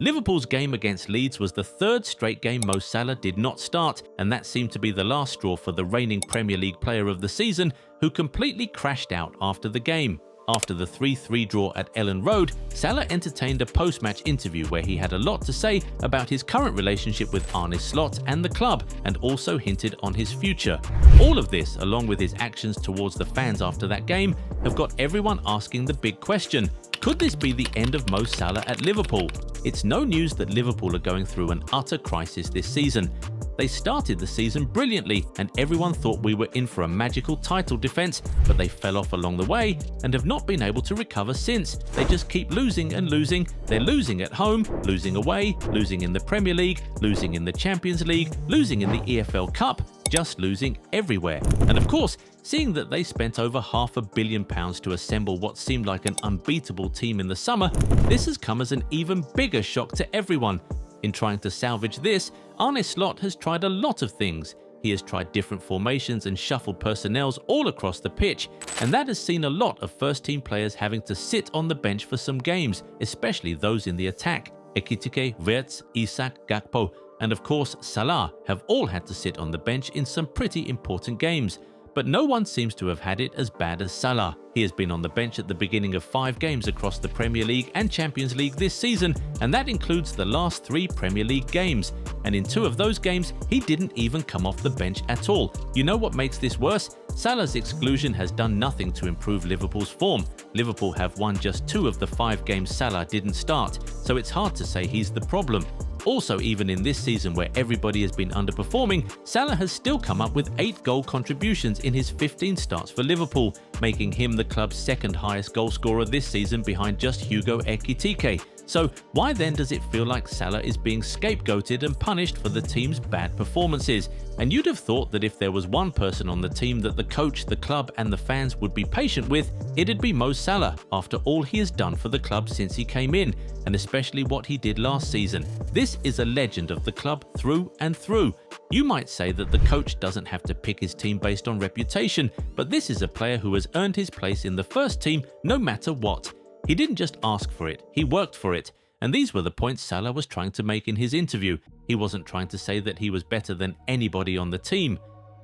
Liverpool's game against Leeds was the third straight game Mo Salah did not start, and that seemed to be the last straw for the reigning Premier League Player of the Season, who completely crashed out after the game. After the 3-3 draw at Elland Road, Salah entertained a post-match interview where he had a lot to say about his current relationship with Arne Slot and the club, and also hinted on his future. All of this, along with his actions towards the fans after that game, have got everyone asking the big question: could this be the end of Mo Salah at Liverpool? It's no news that Liverpool are going through an utter crisis this season. They started the season brilliantly and everyone thought we were in for a magical title defense, but they fell off along the way and have not been able to recover since. They just keep losing and losing. They're losing at home, losing away, losing in the Premier League, losing in the Champions League, losing in the EFL Cup, just losing everywhere. And of course, seeing that they spent over £500 million to assemble what seemed like an unbeatable team in the summer, this has come as an even bigger shock to everyone. In trying to salvage this, Arne Slot has tried a lot of things. He has tried different formations and shuffled personnels all across the pitch, and that has seen a lot of first-team players having to sit on the bench for some games, especially those in the attack. Ekitike, Wirtz, Isak, Gakpo, and of course Salah have all had to sit on the bench in some pretty important games. But no one seems to have had it as bad as Salah. He has been on the bench at the beginning of 5 games across the Premier League and Champions League this season, and that includes the last 3 Premier League games. And in 2 of those games, he didn't even come off the bench at all. You know what makes this worse? Salah's exclusion has done nothing to improve Liverpool's form. Liverpool have won just 2 of the 5 games Salah didn't start, so it's hard to say he's the problem. Also, even in this season where everybody has been underperforming, Salah has still come up with 8 goal contributions in his 15 starts for Liverpool, making him the club's second highest goal scorer this season behind just Hugo Ekitike. So why then does it feel like Salah is being scapegoated and punished for the team's bad performances? And you'd have thought that if there was one person on the team that the coach, the club and the fans would be patient with, it'd be Mo Salah, after all he has done for the club since he came in, and especially what he did last season. This is a legend of the club through and through. You might say that the coach doesn't have to pick his team based on reputation, but this is a player who has earned his place in the first team no matter what. He didn't just ask for it, he worked for it. And these were the points Salah was trying to make in his interview. He wasn't trying to say that he was better than anybody on the team.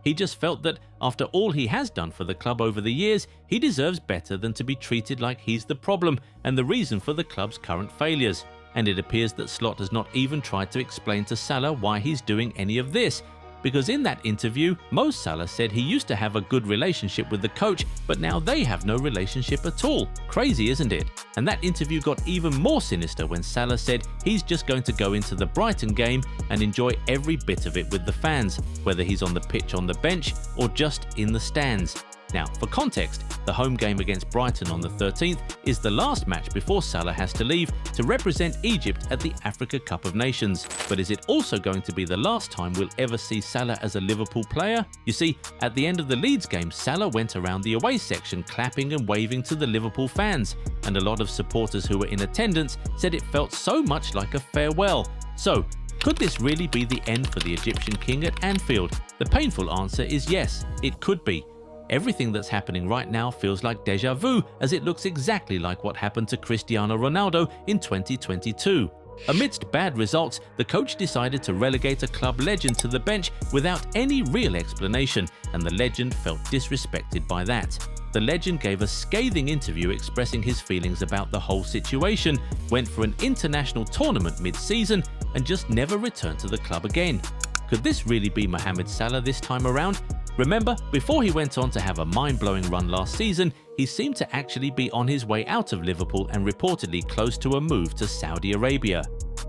He just felt that after all he has done for the club over the years, he deserves better than to be treated like he's the problem and the reason for the club's current failures. And it appears that Slot has not even tried to explain to Salah why he's doing any of this. Because in that interview, Mo Salah said he used to have a good relationship with the coach, but now they have no relationship at all. Crazy, isn't it? And that interview got even more sinister when Salah said he's just going to go into the Brighton game and enjoy every bit of it with the fans, whether he's on the pitch on the bench or just in the stands. Now, for context, the home game against Brighton on the 13th is the last match before Salah has to leave to represent Egypt at the Africa Cup of Nations. But is it also going to be the last time we'll ever see Salah as a Liverpool player? You see, at the end of the Leeds game, Salah went around the away section clapping and waving to the Liverpool fans, and a lot of supporters who were in attendance said it felt so much like a farewell. So, could this really be the end for the Egyptian king at Anfield? The painful answer is yes, it could be. Everything that's happening right now feels like déjà vu, as it looks exactly like what happened to Cristiano Ronaldo in 2022. Amidst bad results, the coach decided to relegate a club legend to the bench without any real explanation, and the legend felt disrespected by that. The legend gave a scathing interview expressing his feelings about the whole situation, went for an international tournament mid-season, and just never returned to the club again. Could this really be Mohamed Salah this time around? Remember, before he went on to have a mind-blowing run last season, he seemed to actually be on his way out of Liverpool and reportedly close to a move to Saudi Arabia.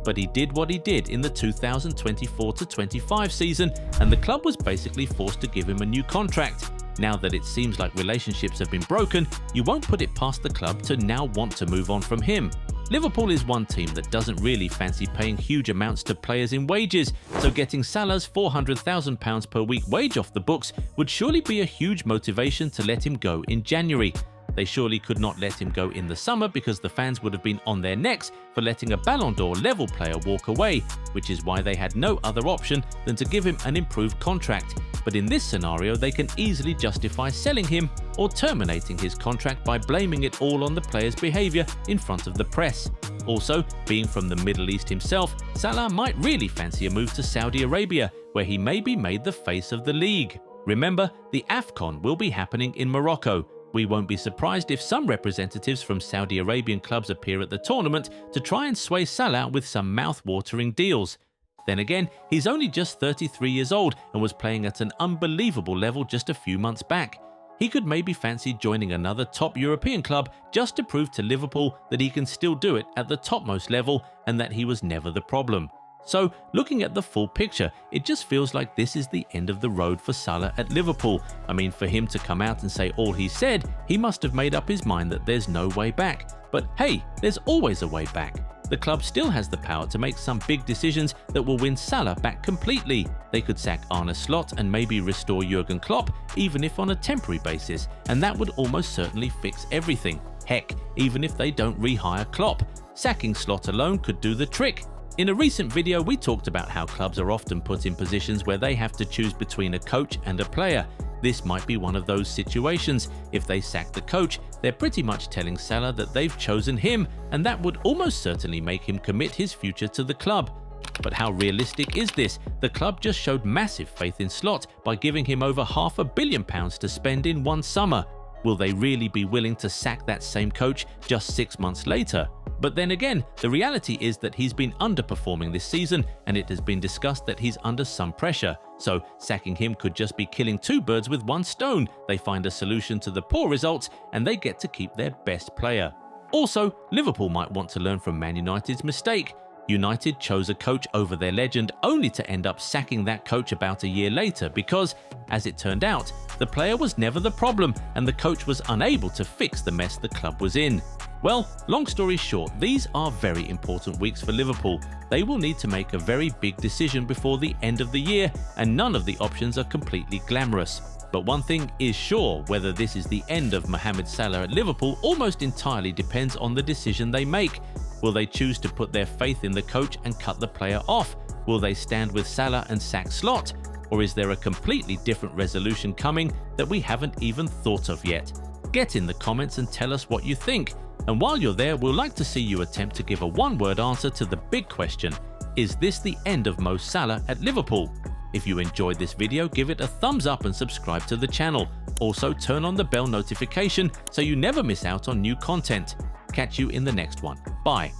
But he did what he did in the 2024-25 season, and the club was basically forced to give him a new contract. Now that it seems like relationships have been broken, you won't put it past the club to now want to move on from him. Liverpool is one team that doesn't really fancy paying huge amounts to players in wages, so getting Salah's £400,000 per week wage off the books would surely be a huge motivation to let him go in January. They surely could not let him go in the summer because the fans would have been on their necks for letting a Ballon d'Or level player walk away, which is why they had no other option than to give him an improved contract. But in this scenario, they can easily justify selling him or terminating his contract by blaming it all on the player's behaviour in front of the press. Also, being from the Middle East himself, Salah might really fancy a move to Saudi Arabia, where he may be made the face of the league. Remember, the AFCON will be happening in Morocco. We won't be surprised if some representatives from Saudi Arabian clubs appear at the tournament to try and sway Salah with some mouth-watering deals. Then again, he's only just 33 years old and was playing at an unbelievable level just a few months back. He could maybe fancy joining another top European club just to prove to Liverpool that he can still do it at the topmost level and that he was never the problem. So, looking at the full picture, it just feels like this is the end of the road for Salah at Liverpool. I mean, for him to come out and say all he said, he must have made up his mind that there's no way back. But hey, there's always a way back. The club still has the power to make some big decisions that will win Salah back completely. They could sack Arne Slot and maybe restore Jurgen Klopp, even if on a temporary basis, and that would almost certainly fix everything. Heck, even if they don't rehire Klopp, sacking Slot alone could do the trick. In a recent video, we talked about how clubs are often put in positions where they have to choose between a coach and a player. This might be one of those situations. If they sack the coach, they're pretty much telling Salah that they've chosen him, and that would almost certainly make him commit his future to the club. But how realistic is this? The club just showed massive faith in Slot by giving him over £500 million to spend in one summer. Will they really be willing to sack that same coach just 6 months later? But then again, the reality is that he's been underperforming this season, and it has been discussed that he's under some pressure. So sacking him could just be killing two birds with one stone. They find a solution to the poor results, and they get to keep their best player. Also, Liverpool might want to learn from Man United's mistake. United chose a coach over their legend only to end up sacking that coach about a year later because, as it turned out, the player was never the problem and the coach was unable to fix the mess the club was in. Well, long story short, these are very important weeks for Liverpool. They will need to make a very big decision before the end of the year, and none of the options are completely glamorous. But one thing is sure, whether this is the end of Mohamed Salah at Liverpool almost entirely depends on the decision they make. Will they choose to put their faith in the coach and cut the player off? Will they stand with Salah and sack Slot? Or is there a completely different resolution coming that we haven't even thought of yet? Get in the comments and tell us what you think. And while you're there, we'll like to see you attempt to give a one-word answer to the big question: is this the end of Mo Salah at Liverpool? If you enjoyed this video, give it a thumbs up and subscribe to the channel. Also, turn on the bell notification so you never miss out on new content. Catch you in the next one. Bye.